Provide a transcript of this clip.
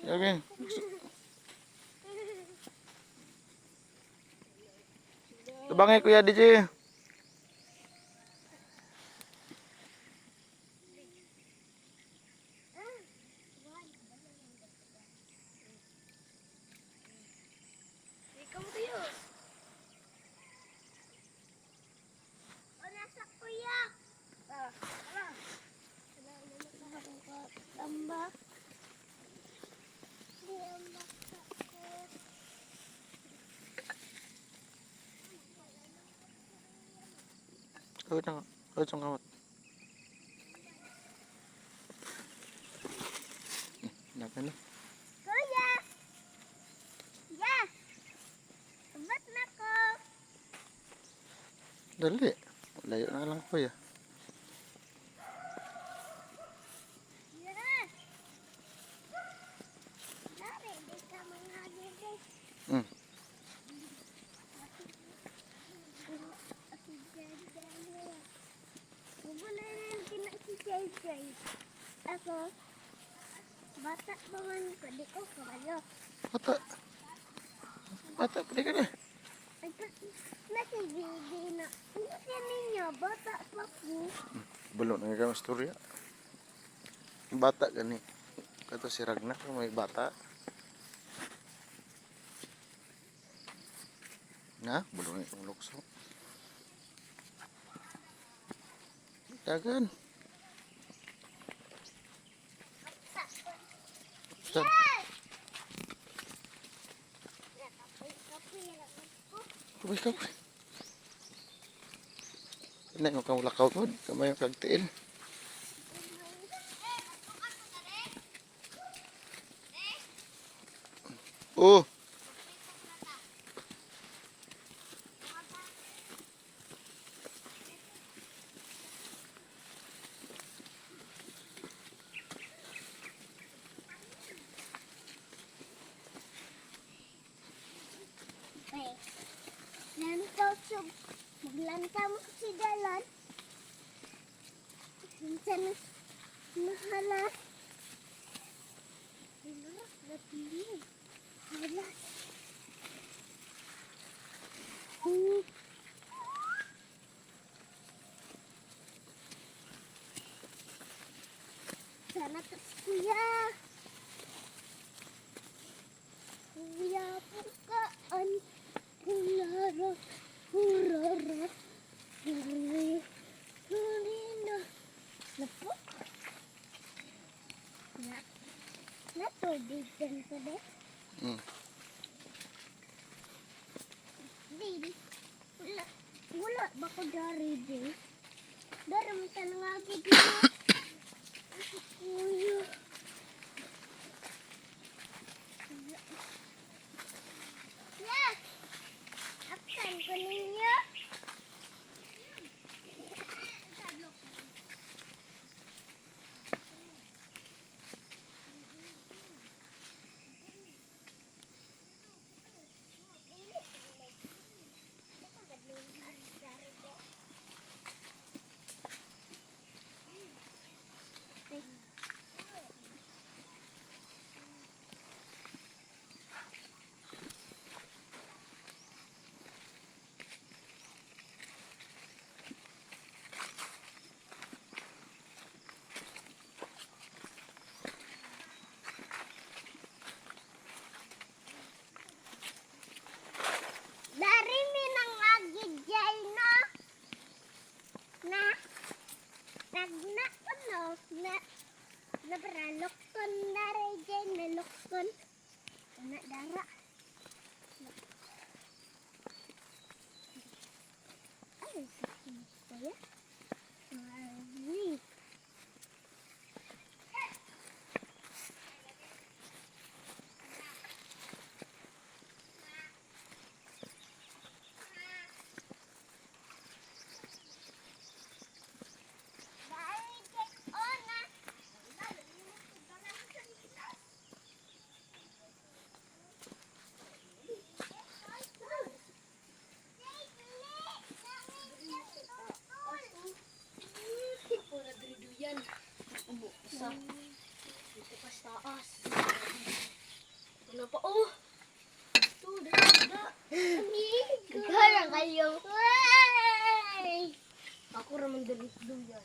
Okay. Tabangin Kuya DJ. Ikaw tayo. O, nasa kuya. Tara. Tambak. Kawit na nga. Kawit sa kamot. Nakan na. Kuya! Kuya! Tabat na ko! Dali. Layo na lang Kuya. Yara! Dari, di ka manghagin eh. Hmm. Wala na yung kinakisay-say. Ako, bata pa man ko, di ko kaya. Bata. Bata, pwede ka na. Ay, nakibidi na. Ano siya ninyo? Bata pa ko. Bulo na nga istorya. Bata gani. Kato si Ragna, may bata. Na, bulo na itong lukso. Dagan. Stop. Kapay, kapay. Hindi mo kang lakaw ko. Kamay ang kagtiin. Oh. Maglantaw mo si Dalan. Minsan mahala. Hinurak na pilih. Hala. Sana ke kuya. Kuya bukaan. Hulara. Hurara. Hurara. Hurina. Lepuk. Nak tulisan ko deh. Di. Wala ba ko dari di? Dari mo ka nangagid mo. Kuya. Ya. Akan ko ninyo. Dari minang agigay no. Na. Nagna ano. Na beralokon dari jay na lokon. Anak dara. Ay, sakit ya. Ay. Isa. Dito pa sa taas. Ikaw na kayo. Ako raman dali duyan.